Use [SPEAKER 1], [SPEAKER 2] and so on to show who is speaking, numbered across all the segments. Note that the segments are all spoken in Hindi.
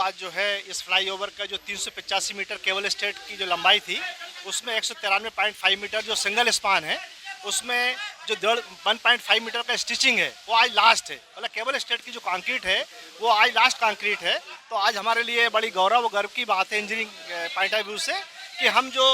[SPEAKER 1] आज जो है इस फ्लाईओवर का जो 385 मीटर केबल स्टेट की जो लंबाई थी, उसमें 193.5 मीटर जो सिंगल स्पान है, उसमें जो 1.5 मीटर का स्टिचिंग है वो आज लास्ट है। मतलब केबल स्टेट की जो कंक्रीट है वो आज लास्ट कंक्रीट है। तो आज हमारे लिए बड़ी गौरव और गर्व की बात है इंजीनियरिंग पॉइंट ऑफ व्यू से कि हम जो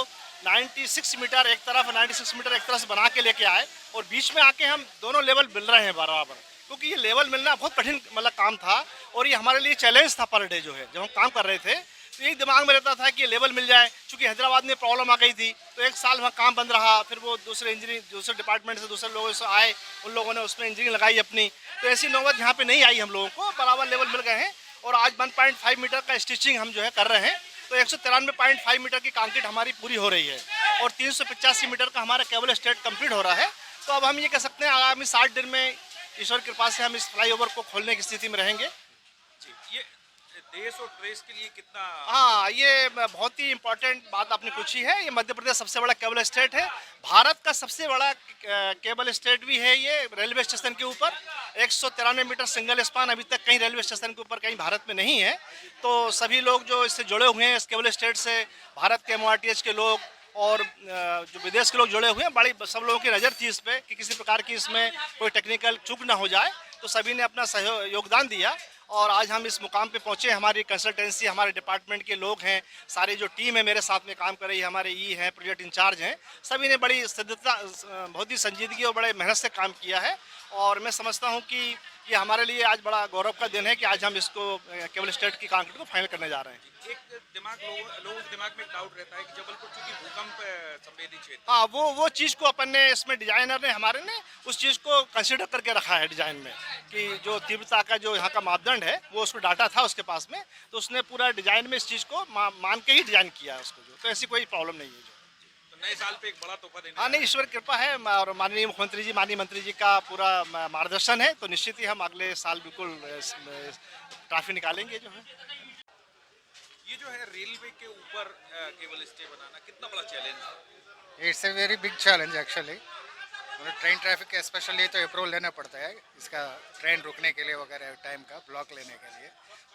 [SPEAKER 1] 96 मीटर एक तरफ 96 मीटर एक तरफ से बना के लेके आए और बीच में आके हम दोनों लेवल मिल रहे हैं बराबर, क्योंकि ये लेवल मिलना बहुत कठिन मतलब काम था और ये हमारे लिए चैलेंज था पर डे जो है जब हम काम कर रहे थे। तो यही दिमाग में रहता था कि ये लेवल मिल जाए, क्योंकि हैदराबाद में प्रॉब्लम आ गई थी तो एक साल वहाँ काम बंद रहा। फिर वो दूसरे इंजीनियर दूसरे डिपार्टमेंट से दूसरे लोगों से आए, उन लोगों ने उसमें इंजीनियरिंग लगाई अपनी। तो ऐसी नौबत यहाँ पे नहीं आई, हम लोगों को बराबर लेवल मिल गए हैं और आज 1.5 मीटर का स्टिचिंग हम जो है कर रहे हैं। तो 193.5 मीटर की कंक्रीट हमारी पूरी हो रही है और 385 मीटर का हमारा केबल स्टेट कंप्लीट हो रहा है। तो अब हम ये कह सकते हैं आगामी 60 दिन में ईश्वर की कृपा से हम इस फ्लाईओवर को खोलने की स्थिति में रहेंगे।
[SPEAKER 2] जी, ये देश और प्रेस के लिए कितना?
[SPEAKER 1] हाँ, ये बहुत ही इम्पोर्टेंट बात आपने पूछी है। ये मध्य प्रदेश सबसे बड़ा केबल स्टेट है, भारत का सबसे बड़ा केबल स्टेट भी है। ये रेलवे स्टेशन के ऊपर 193 मीटर सिंगल स्पान अभी तक कहीं रेलवे स्टेशन के ऊपर कहीं भारत में नहीं है। तो सभी लोग जो इससे जुड़े हुए हैं इस केबल स्टेट से, भारत के MRTH के लोग और जो विदेश के लोग जुड़े हुए हैं, बड़ी सब लोगों की नज़र थी इस पर कि किसी प्रकार की इसमें कोई टेक्निकल चूक ना हो जाए। तो सभी ने अपना सहयोग योगदान दिया और आज हम इस मुकाम पे पहुंचे। हमारी कंसल्टेंसी, हमारे डिपार्टमेंट के लोग हैं, सारी जो टीम है मेरे साथ में काम कर रही है, हमारे हैं प्रोजेक्ट इंचार्ज हैं, सभी ने बड़ी सिद्धता बहुत ही संजीदगी और बड़े मेहनत से काम किया है। और मैं समझता हूं कि ये हमारे लिए आज बड़ा गौरव का दिन है कि आज हम इसको केबल स्टेट की कंक्रीट को फाइनल करने जा रहे हैं।
[SPEAKER 2] एक लोगों के दिमाग में एक डाउट रहता है कि जबलपुर चूंकि भूकंप संवेदी क्षेत्र,
[SPEAKER 1] हाँ, वो चीज़ को अपन ने इसमें डिजाइनर ने हमारे ने उस चीज़ को कंसिडर करके रखा है डिजाइन में कि जो तीव्रता का जो यहाँ का मापदंड है वो उसको डाटा था उसके पास में, तो उसने पूरा डिजाइन में इस चीज़ को मान के ही डिजाइन किया है उसको। जो तो ऐसी कोई प्रॉब्लम नहीं है।
[SPEAKER 2] तो नए साल पे एक बड़ा तोहफा देने
[SPEAKER 1] हाँ नहीं, ईश्वर की कृपा है और माननीय मुख्यमंत्री जी, माननीय मंत्री जी का पूरा मार्गदर्शन है, तो निश्चित ही हम अगले साल बिल्कुल ट्रॉफी निकालेंगे जो है।
[SPEAKER 2] ये जो है रेलवे के ऊपर केबल स्टे बनाना कितना बड़ा चैलेंज है?
[SPEAKER 3] It's a very big challenge actually. मतलब ट्रेन ट्रैफिक के स्पेशली तो अप्रूवल लेना पड़ता है इसका, ट्रेन रुकने के लिए वगैरह टाइम का ब्लॉक लेने के लिए,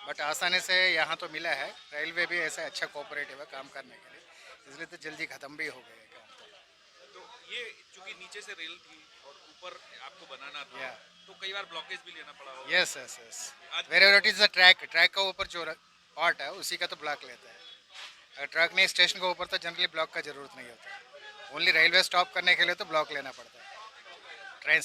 [SPEAKER 3] बट आसानी से यहाँ तो मिला है। रेलवे भी ऐसा अच्छा कोऑपरेटिव है काम करने के लिए, इसलिए तो जल्दी ख़त्म भी हो गए काम।
[SPEAKER 2] तो ये चूंकि नीचे से रेल थी और ऊपर आपको बनाना था, तो कई बार ब्लॉकेज भी लेना पड़ा होगा।
[SPEAKER 3] Yes yes yes, where it is the track का ऊपर जो पार्ट है उसी का तो ब्लॉक लेता है। अगर ट्रक नहीं स्टेशन के ऊपर तो जनरली ब्लॉक का ज़रूरत नहीं होता, ओनली रेलवे स्टॉप करने के लिए तो ब्लॉक लेना पड़ता है ट्रेन।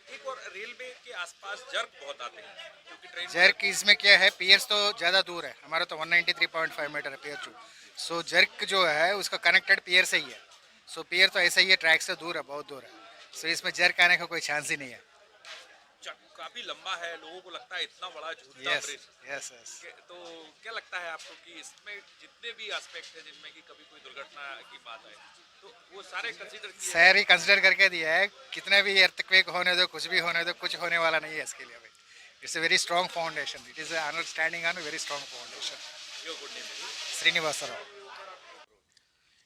[SPEAKER 2] एक और रेलवे के आसपास जर्क बहुत आते हैं क्योंकि ट्रेन
[SPEAKER 3] जर्क इसमें क्या है, पियर्स तो ज़्यादा दूर है, हमारा तो 193.5 मीटर है पियर टू। सो जर्क जो है उसका कनेक्टेड पियर से ही है। सो पियर तो ऐसा ही है, ट्रैक से दूर है, बहुत दूर है। सो इसमें जर्क आने का कोई चांस ही नहीं है।
[SPEAKER 2] काफी लंबा है, लोगों को लगता है इतना बड़ा झूठा
[SPEAKER 3] यस
[SPEAKER 2] ब्रिज।
[SPEAKER 3] Yes yes.
[SPEAKER 2] तो क्या लगता है आपको कि इसमें जितने भी एस्पेक्ट है जिनमें कि कभी कोई दुर्घटना की बात आए तो वो सारे कंसीडर किए?
[SPEAKER 3] सारी कंसिडर करके दिया है, कितने भी अर्थक्वेक होने दो, कुछ भी होने दो, कुछ होने वाला नहीं है इसके लिए। It's a very strong foundation, it is understanding on very strong foundation.
[SPEAKER 2] Your good name?
[SPEAKER 3] Srinivas Rao.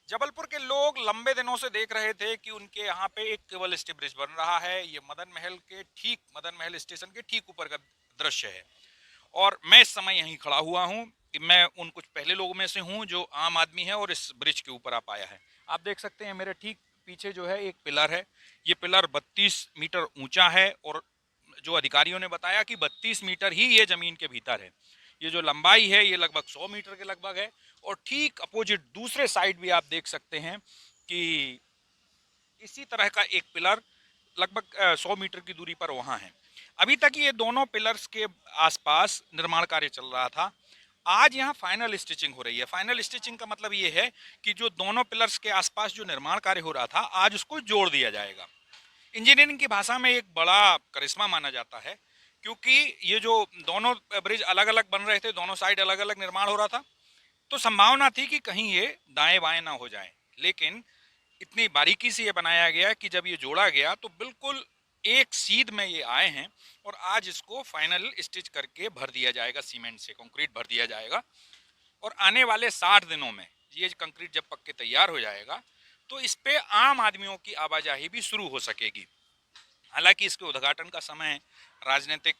[SPEAKER 2] Jabalpur के लोग लंबे दिनों से देख रहे थे कि उनके यहाँ पे एक केबल स्टे ब्रिज बन रहा है। ये मदन महल स्टेशन के ठीक ऊपर का दृश्य है और मैं इस समय यहीं खड़ा हुआ हूँ कि मैं उन कुछ पहले लोगों में से हूँ जो आम आदमी है और इस ब्रिज के ऊपर आ पाया है। आप देख सकते हैं मेरे ठीक पीछे जो है एक पिलर है। ये पिलर 32 मीटर ऊंचा है और जो अधिकारियों ने बताया कि 32 मीटर ही ये जमीन के भीतर है। ये जो लंबाई है ये लगभग 100 मीटर के लगभग है और ठीक अपोजिट दूसरे साइड भी आप देख सकते हैं कि इसी तरह का एक पिलर लगभग 100 मीटर की दूरी पर वहाँ है। अभी तक ये दोनों पिलर्स के आसपास निर्माण कार्य चल रहा था। आज यहाँ फाइनल स्टिचिंग हो रही है। फाइनल स्टिचिंग का मतलब ये है कि जो दोनों पिलर्स के आसपास जो निर्माण कार्य हो रहा था आज उसको जोड़ दिया जाएगा। इंजीनियरिंग की भाषा में एक बड़ा करिश्मा माना जाता है क्योंकि ये जो दोनों ब्रिज अलग अलग बन रहे थे, दोनों साइड अलग अलग निर्माण हो रहा था, तो संभावना थी कि कहीं ये दाएं बाएं ना हो जाए, लेकिन इतनी बारीकी से ये बनाया गया कि जब ये जोड़ा गया तो बिल्कुल एक सीध में ये आए हैं और आज इसको फाइनल स्टिच करके भर दिया जाएगा, सीमेंट से कंक्रीट भर दिया जाएगा और आने वाले 60 दिनों में ये कंक्रीट जब पक के तैयार हो जाएगा तो इस पे आम आदमियों की आवाजाही भी शुरू हो सकेगी। हालांकि इसके उद्घाटन का समय राजनीतिक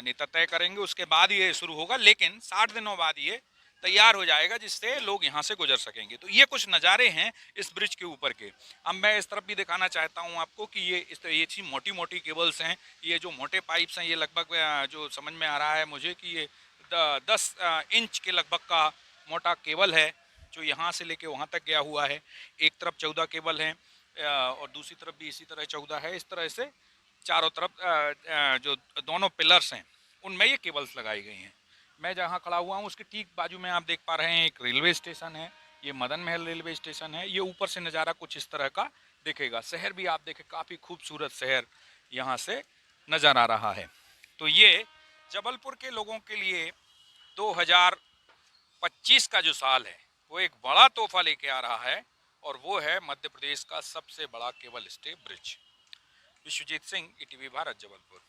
[SPEAKER 2] नेता तय करेंगे, उसके बाद ये शुरू होगा, लेकिन 60 दिनों बाद ये तैयार हो जाएगा जिससे लोग यहाँ से गुजर सकेंगे। तो ये कुछ नज़ारे हैं इस ब्रिज के ऊपर के। अब मैं इस तरफ भी दिखाना चाहता हूँ आपको कि ये चीज़ मोटी मोटी केबल्स हैं, ये जो मोटे पाइप्स हैं, ये लगभग जो समझ में आ रहा है मुझे कि ये 10 इंच के लगभग का मोटा केबल है जो यहाँ से लेके वहाँ तक गया हुआ है। एक तरफ 14 केबल हैं और दूसरी तरफ भी इसी तरह 14 है। इस तरह से चारों तरफ जो दोनों पिलर्स हैं उनमें ये केबल्स लगाई गई हैं। मैं जहाँ खड़ा हुआ हूँ उसके ठीक बाजू में आप देख पा रहे हैं एक रेलवे स्टेशन है, ये मदन महल रेलवे स्टेशन है। ये ऊपर से नज़ारा कुछ इस तरह का दिखेगा। शहर भी आप देखें, काफ़ी खूबसूरत शहर यहाँ से नज़र आ रहा है। तो ये जबलपुर के लोगों के लिए 2025 का जो साल है वो एक बड़ा तोहफा लेके आ रहा है और वो है मध्य प्रदेश का सबसे बड़ा cable stay bridge. Vishwajeet Singh, ETV Bharat, Jabalpur.